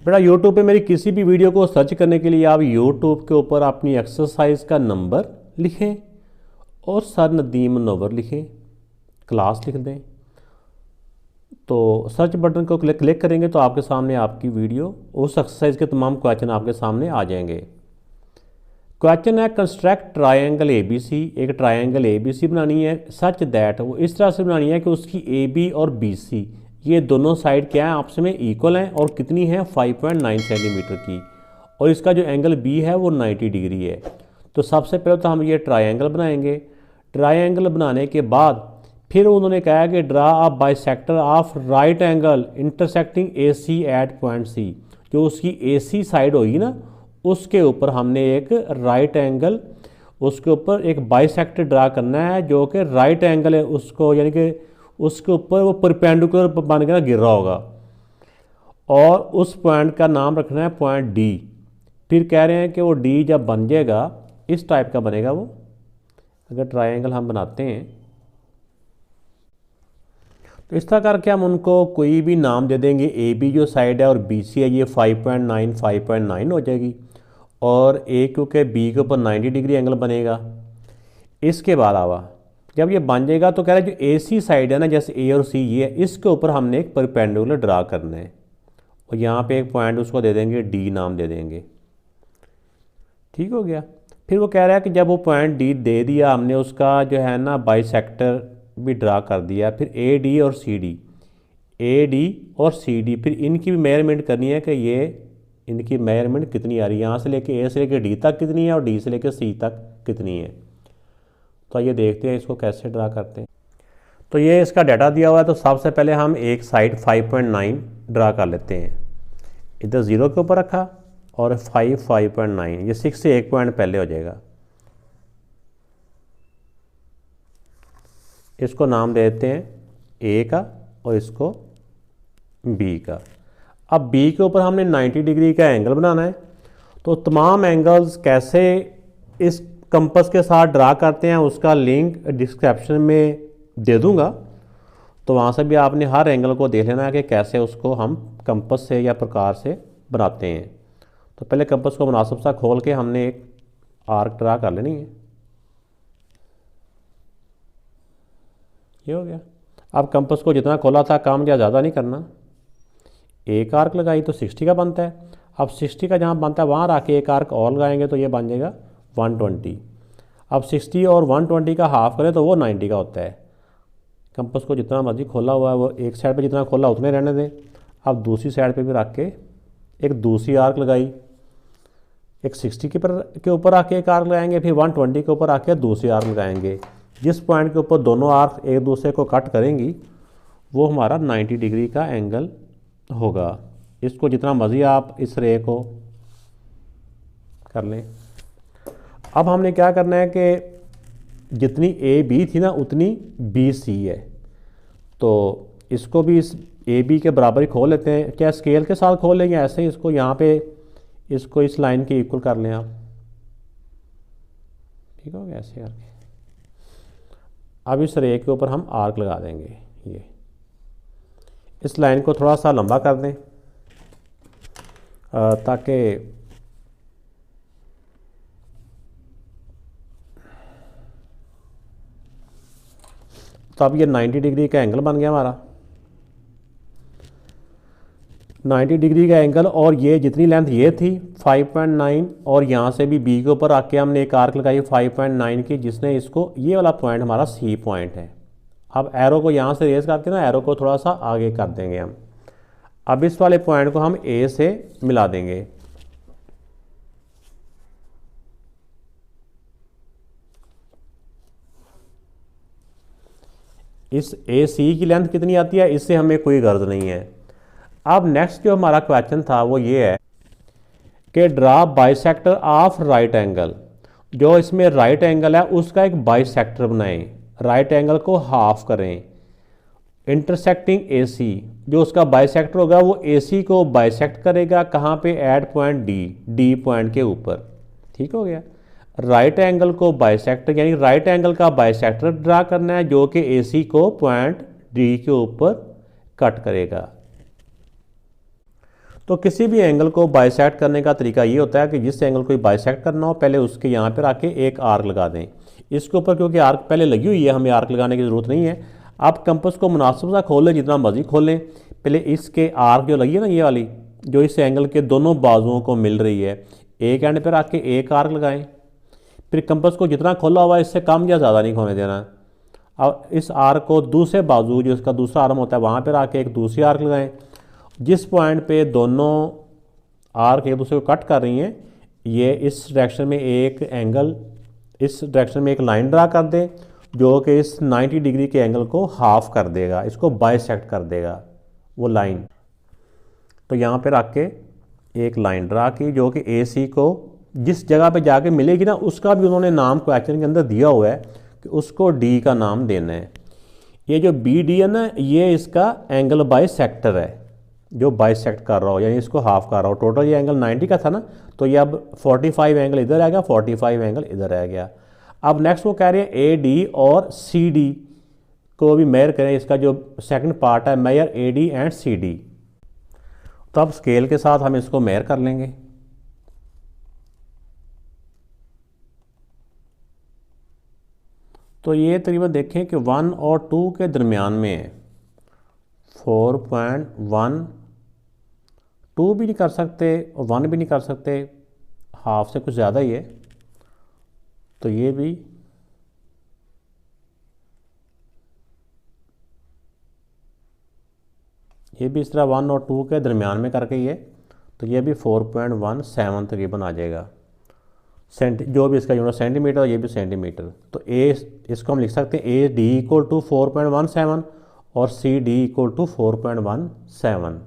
बेटा यूट्यूब पे मेरी किसी भी वीडियो को सर्च करने के लिए आप यूट्यूब के ऊपर अपनी एक्सरसाइज का नंबर लिखें और सर नदीम मुनव्वर लिखें, क्लास लिख दें, तो सर्च बटन को क्लिक करेंगे तो आपके सामने आपकी वीडियो उस एक्सरसाइज के तमाम क्वेश्चन आपके सामने आ जाएंगे। क्वेश्चन है construct triangle A B C. एक ट्रायंगल ए बी सी बनानी है सच दैट, वो इस तरह से बनानी है कि उसकी ए बी और बी सी ये दोनों साइड क्या है आपस में इक्वल हैं और कितनी है 5.9 सेंटीमीटर की, और इसका जो एंगल बी है वो 90 डिग्री है। तो सबसे पहले तो हम ये ट्रायंगल बनाएंगे। ट्रायंगल बनाने के बाद फिर उन्होंने कहा कि draw a bisector of right angle intersecting A C at point C. जो उसकी ए सी साइड होगी ना उसके ऊपर हमने एक राइट एंगल, उसके ऊपर एक बाइसेक्टर ड्रा करना है जो कि राइट एंगल है उसको, यानी कि उसके ऊपर वो परपेंडिकुलर बन के ना गिर रहा होगा, और उस पॉइंट का नाम रखना है पॉइंट डी। फिर कह रहे हैं कि वो डी जब बन जाएगा इस टाइप का बनेगा वो, अगर ट्रायंगल हम बनाते हैं तो इस तरह करके हम उनको कोई भी नाम दे देंगे। ए बी जो साइड है और बी सी है ये 5.9 हो जाएगी, और ए क्योंकि बी के ऊपर 90 डिग्री एंगल बनेगा। इसके बाद आवा जब ये बन जाएगा तो कह रहा है जो ए सी साइड है ना, जैसे ए और सी ये है, इसके ऊपर हमने एक परपेंडिकुलर ड्रा करना है, और यहाँ पे एक पॉइंट उसको दे देंगे डी नाम दे देंगे। ठीक हो गया। फिर वो कह रहा है कि जब वो पॉइंट डी दे दिया हमने, उसका जो है ना बाइसेक्टर भी ड्रा कर दिया, फिर ए डी और सी डी, ए डी और सी डी, फिर इनकी भी मेजरमेंट करनी है कि ये इनकी मेजरमेंट कितनी आ रही है, यहाँ से लेके ए से लेके डी तक कितनी है और डी से लेके सी तक कितनी है। तो ये देखते हैं इसको कैसे ड्रा करते हैं। तो ये इसका डाटा दिया हुआ है, तो सबसे पहले हम एक साइड 5.9 ड्रा कर लेते हैं। इधर 0 के ऊपर रखा और 5.9, ये 6 से 1 पॉइंट पहले हो जाएगा। इसको नाम देते हैं ए का और इसको बी का। अब बी के ऊपर हमने 90 डिग्री का एंगल बनाना है, तो तमाम एंगल्स कैसे इस कंपास के साथ ड्रा करते हैं उसका लिंक डिस्क्रिप्शन में दे दूंगा, तो वहाँ से भी आपने हर एंगल को देख लेना है कि कैसे उसको हम कंपास से या प्रकार से बनाते हैं। तो पहले कंपास को मुनासिब सा खोल के हमने एक आर्क ड्रा कर लेनी है। ये हो गया। अब कंपास को जितना खोला था काम या ज़्यादा नहीं करना, एक आर्क लगाई तो 60 का बनता है। अब 60 का जहाँ बनता है वहाँ रख के एक आर्क और लगाएंगे तो ये बन जाएगा 120। अब 60 और 120 का हाफ करें तो वो 90 का होता है। कंपास को जितना मर्जी खोला हुआ है वो एक साइड पे जितना खोला उतने रहने दें। अब दूसरी साइड पे भी रख के एक दूसरी आर्क लगाई, एक 60 के ऊपर आके एक आर्क लगाएंगे, फिर 120 के ऊपर आके दूसरी आर्क लगाएंगे। जिस पॉइंट के ऊपर दोनों आर्क एक दूसरे को कट करेंगी वो हमारा 90 डिग्री का एंगल होगा। इसको जितना मर्जी आप इस रे को कर लें। अब हमने क्या करना है कि जितनी ए बी थी ना उतनी बी सी है, तो इसको भी इस ए बी के बराबर ही खोल लेते हैं। क्या स्केल के साथ खोल लेंगे ऐसे ही इसको यहाँ पे इसको इस लाइन के इक्वल कर लें आप। ठीक हो गया ऐसे करके। अब इस रे के ऊपर हम आर्क लगा देंगे। ये इस लाइन को थोड़ा सा लंबा कर दें ताकि तो अब ये 90 डिग्री का एंगल बन गया हमारा। 90 डिग्री का एंगल, और ये जितनी लेंथ ये थी 5.9, और यहाँ से भी बी के ऊपर आके हमने एक आर्क लगाई 5.9 की, जिसने इसको ये वाला पॉइंट हमारा सी पॉइंट है। अब एरो को यहाँ से रेस करके ना एरो को थोड़ा सा आगे कर देंगे हम। अब इस वाले पॉइंट को हम ए से मिला देंगे। इस ए सी की लेंथ कितनी आती है इससे हमें कोई गर्ज नहीं है। अब नेक्स्ट जो हमारा क्वेश्चन था वो ये है कि draw bisector of right angle. जो इसमें राइट एंगल है उसका एक बाइसेक्टर बनाएं, राइट एंगल को हाफ करें। इंटरसेक्टिंग ए सी, जो उसका बाइसेक्टर होगा वो ए सी को बाइसेक्ट करेगा कहाँ पे, at point D, D point के ऊपर। ठीक हो गया। राइट एंगल को बाइसेक्टर यानी राइट एंगल का बाइसेक्टर ड्रा करना है जो कि ए सी को पॉइंट डी के ऊपर कट करेगा। तो किसी भी एंगल को बाइसेक्ट करने का तरीका ये होता है कि जिस एंगल को बाइसेक्ट करना हो पहले उसके यहाँ पर आके एक आर्क लगा दें। इसके ऊपर क्योंकि आर्क पहले लगी हुई है, हमें आर्क लगाने की ज़रूरत नहीं है। आप कंपास को मुनासिब सा खोल लें, जितना मर्जी खोल लें। पहले इसके आर्क जो लगी है ना, ये वाली जो इस एंगल के दोनों बाजुओं को मिल रही है, एक एंड पर आके एक आर्क लगाएं। फिर कंपास को जितना खोला हुआ है इससे कम या ज़्यादा नहीं खोने देना। अब इस आर्क को दूसरे बाजू जो इसका दूसरा आर्म होता है वहाँ पर आके एक दूसरी आर्क लगाएं। जिस पॉइंट पे दोनों आर्क एक दूसरे को कट कर रही हैं, ये इस डायरेक्शन में एक एंगल, इस डायरेक्शन में एक लाइन ड्रा कर दें जो कि इस 90 डिग्री के एंगल को हाफ कर देगा, इसको बाइसेक्ट कर देगा वो लाइन। तो यहाँ पे रख के एक लाइन ड्रा की जो कि AC को जिस जगह पे जाके मिलेगी ना, उसका भी उन्होंने नाम क्वेश्चन के अंदर दिया हुआ है कि उसको D का नाम देना है। ये जो BD है ना, ये इसका एंगल बाइसेक्टर है जो बाइसेक्ट कर रहा हो, यानी इसको हाफ कर रहा हो। टोटल ये एंगल 90 का था ना, तो ये अब 45 एंगल इधर आ गया, 45 एंगल इधर आ गया। अब नेक्स्ट वो कह रहे हैं AD और CD को भी मेजर करें। इसका जो सेकंड पार्ट है, मेजर AD एंड CD। तो अब स्केल के साथ हम इसको मेजर कर लेंगे। तो ये तकरीबन देखें कि 1 और 2 के दरमियान में है। 4.1, 2 भी नहीं कर सकते और 1 भी नहीं कर सकते, हाफ से कुछ ज़्यादा ही है। तो ये भी इस तरह 1 और 2 के दरमियान में करके ये, तो ये भी 4.17 तकरीबन आ जाएगा। जो भी इसका यूनिट सेंटीमीटर, ये भी सेंटीमीटर। तो इसको हम लिख सकते हैं AD = 4.17 और CD = 4.17।